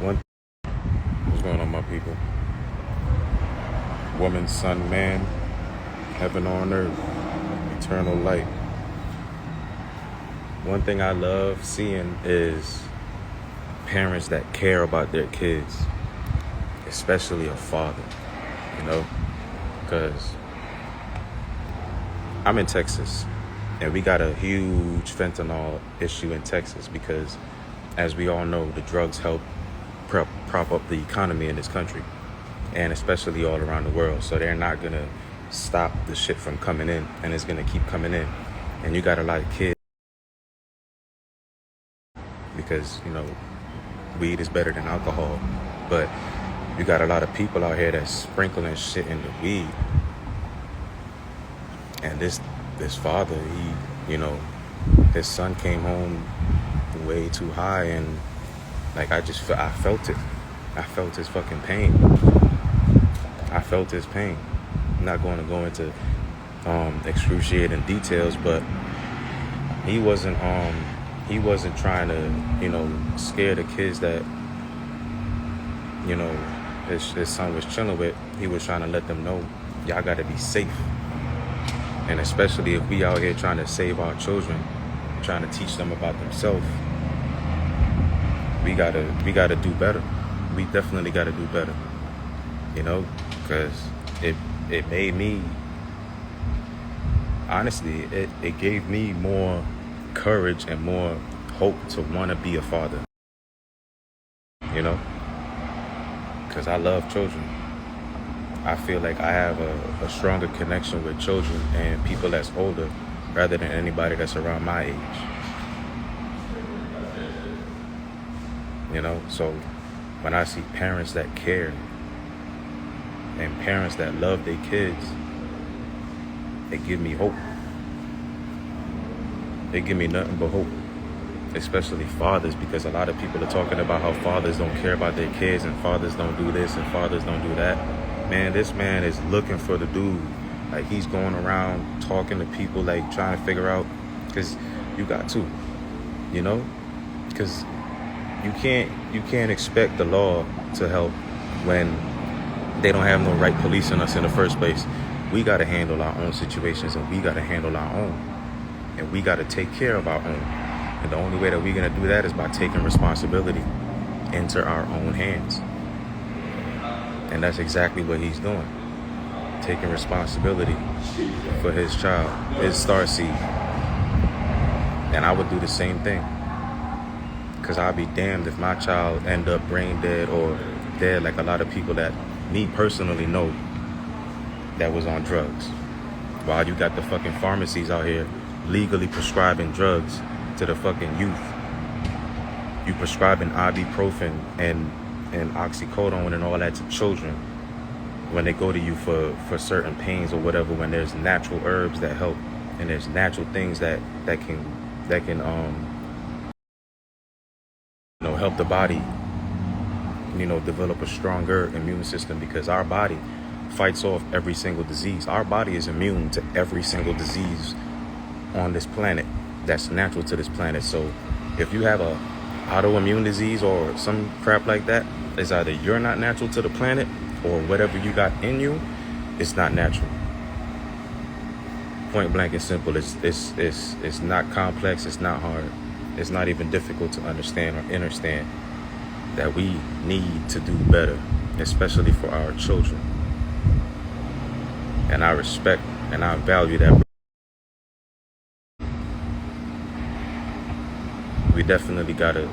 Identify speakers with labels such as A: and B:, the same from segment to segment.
A: One, what's going on, my people? Woman, son, man, heaven on earth, eternal light. One thing I love seeing is parents that care about their kids, especially a father, because I'm in Texas and we got a huge fentanyl issue in Texas because, as we all know, the drugs help prop up the economy in this country and especially all around the world. So they're not going to stop the shit from coming in, and it's going to keep coming in. And you got a lot of kids because, weed is better than alcohol. But you got a lot of people out here that's sprinkling shit in the weed. And this father, his son came home way too high, and I felt it. I felt his fucking pain. I felt his pain. I'm not going to go into excruciating details, but he wasn't trying to scare the kids that his son was chilling with. He was trying to let them know, y'all got to be safe. And especially if we out here trying to save our children, trying to teach them about themselves, we gotta do better. We definitely gotta do better, because it made me, honestly, it gave me more courage and more hope to want to be a father, because I love children. I feel like I have a stronger connection with children and people that's older rather than anybody that's around my age. So when I see parents that care and parents that love their kids, they give me hope. They give me nothing but hope, especially fathers, because a lot of people are talking about how fathers don't care about their kids and fathers don't do this and fathers don't do that. Man, this man is looking for the dude. Like, he's going around talking to people, like trying to figure out, because you got to, because you can't expect the law to help when they don't have no right policing us in the first place. We got to handle our own situations, and we got to handle our own, and we got to take care of our own. And the only way that we're going to do that is by taking responsibility into our own hands. And that's exactly what he's doing, taking responsibility for his child, his starseed. And I would do the same thing, because I'd be damned if my child end up brain dead or dead like a lot of people that me personally know that was on drugs. While you got the fucking pharmacies out here legally prescribing drugs to the fucking youth. You prescribing ibuprofen and oxycodone and all that to children when they go to you for certain pains or whatever, when there's natural herbs that help and there's natural things that can help the body develop a stronger immune system, because our body fights off every single disease. Our body is immune to every single disease on this planet that's natural to this planet. So if you have a autoimmune disease or some crap like that, it's either you're not natural to the planet or whatever you got in you, it's not natural. Point blank and simple. It's not complex. It's not hard. It's not even difficult to understand or understand that we need to do better, especially for our children. And I respect and I value that. We definitely gotta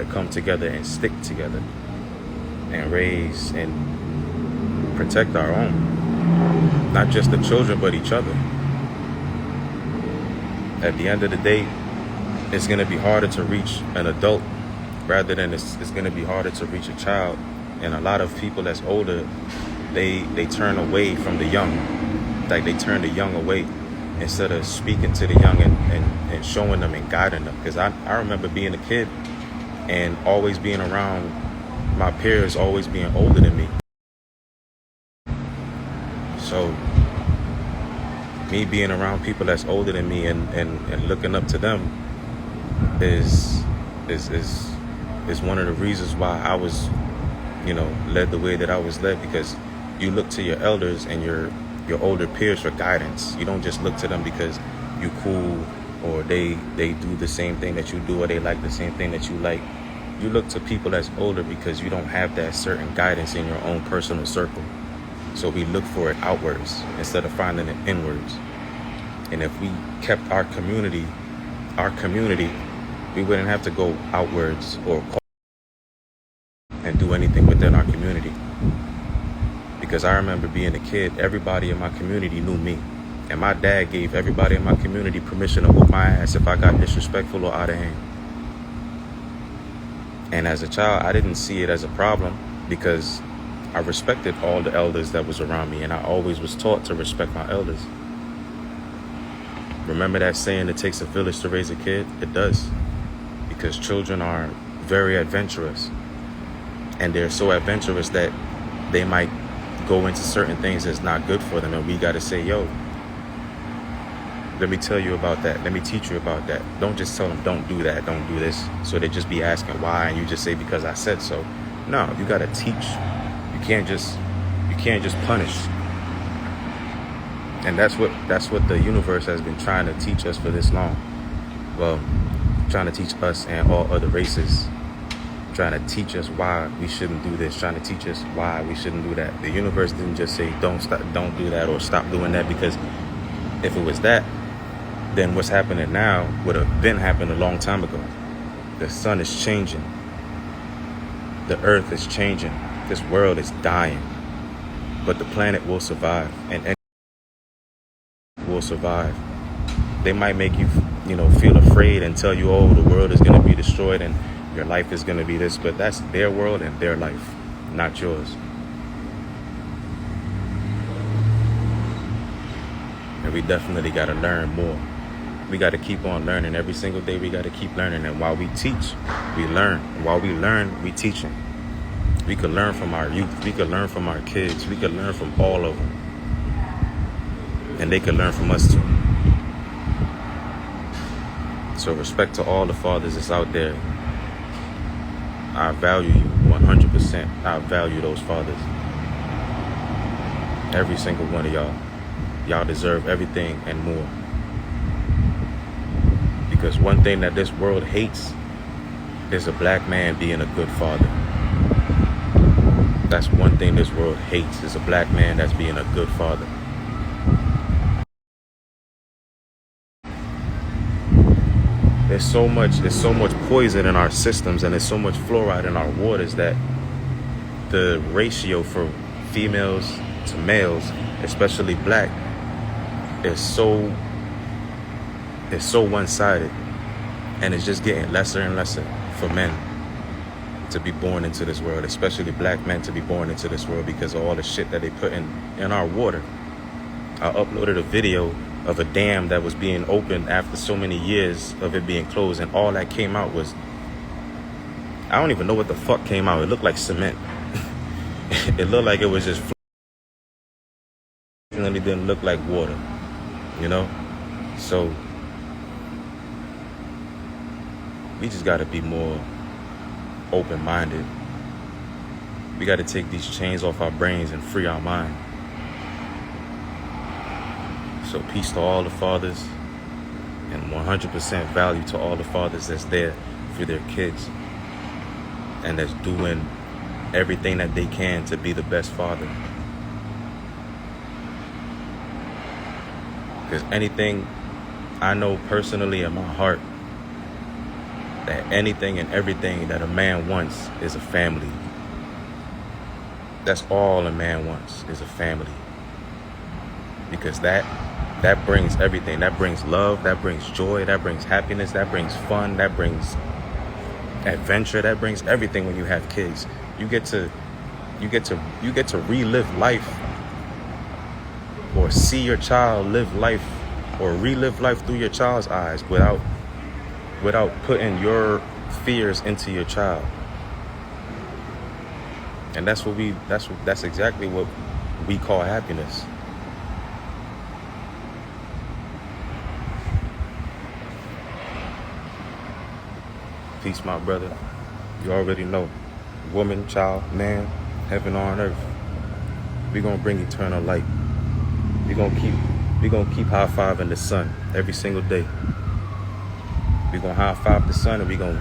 A: come together and stick together and raise and protect our own, not just the children but each other. At the end of the day, it's gonna be harder to reach an adult rather than it's gonna be harder to reach a child. And a lot of people that's older, they turn away from the young. Like, they turn the young away instead of speaking to the young and showing them and guiding them. Because I remember being a kid and always being around my peers, always being older than me. So me being around people that's older than me and looking up to them is It's one of the reasons why I was, led the way that I was led, because you look to your elders and your older peers for guidance. You don't just look to them because you cool, or they do the same thing that you do, or they like the same thing that you like. You look to people that's older because you don't have that certain guidance in your own personal circle. So we look for it outwards instead of finding it inwards. And if we kept our community, we wouldn't have to go outwards or call and do anything within our community. Because I remember being a kid, everybody in my community knew me. And my dad gave everybody in my community permission to whoop my ass if I got disrespectful or out of hand. And as a child, I didn't see it as a problem because I respected all the elders that was around me, and I always was taught to respect my elders. Remember that saying, it takes a village to raise a kid? It does. Because children are very adventurous. And they're so adventurous that they might go into certain things that's not good for them. And we got to say, yo, let me tell you about that. Let me teach you about that. Don't just tell them, don't do that, don't do this. So they just be asking why, and you just say, because I said so. No, you got to teach. You can't just punish. And that's what the universe has been trying to teach us for this long. Well, trying to teach us and all other races. Trying to teach us why we shouldn't do this. Trying to teach us why we shouldn't do that. The universe didn't just say, don't do that, or stop doing that, because if it was that, then what's happening now would have been happened a long time ago. The sun is changing. The earth is changing. This world is dying. But the planet will survive, and will survive. They might make you, feel afraid and tell you, oh, the world is going to be destroyed and your life is going to be this, but that's their world and their life, not yours. And we definitely got to learn more. We got to keep on learning. Every single day we got to keep learning. And while we teach, we learn. And while we learn, we teaching. We could learn from our youth. We could learn from our kids. We could learn from all of them. And they could learn from us too. So respect to all the fathers that's out there. I value you 100%. I value those fathers. Every single one of y'all. Y'all deserve everything and more. Because one thing that this world hates is a black man being a good father. That's one thing this world hates, is a black man that's being a good father. There's so much poison in our systems, and there's so much fluoride in our waters that the ratio for females to males, especially black, is so one-sided, and it's just getting lesser and lesser for men to be born into this world, especially black men to be born into this world, because of all the shit that they put in our water. I uploaded a video of a dam that was being opened after so many years of it being closed, and all that came out was, I don't even know what the fuck came out. It looked like cement. It looked like it was just definitely didn't look like water, so we just got to be more open-minded. We got to take these chains off our brains and free our mind. So peace to all the fathers, and 100% value to all the fathers that's there for their kids and that's doing everything that they can to be the best father. Because anything I know personally in my heart, that anything and everything that a man wants is a family. That's all a man wants, is a family. Because that brings everything. That brings love, that brings joy, that brings happiness, that brings fun, that brings adventure, that brings everything when you have kids. You get to relive life, or see your child live life, or relive life through your child's eyes without putting your fears into your child. And that's exactly what we call happiness. Peace, my brother. You already know. Woman, child, man, heaven on earth. We're gonna bring eternal light. We're gonna keep high-fiving the sun every single day. We're gonna high-five the sun and we're gonna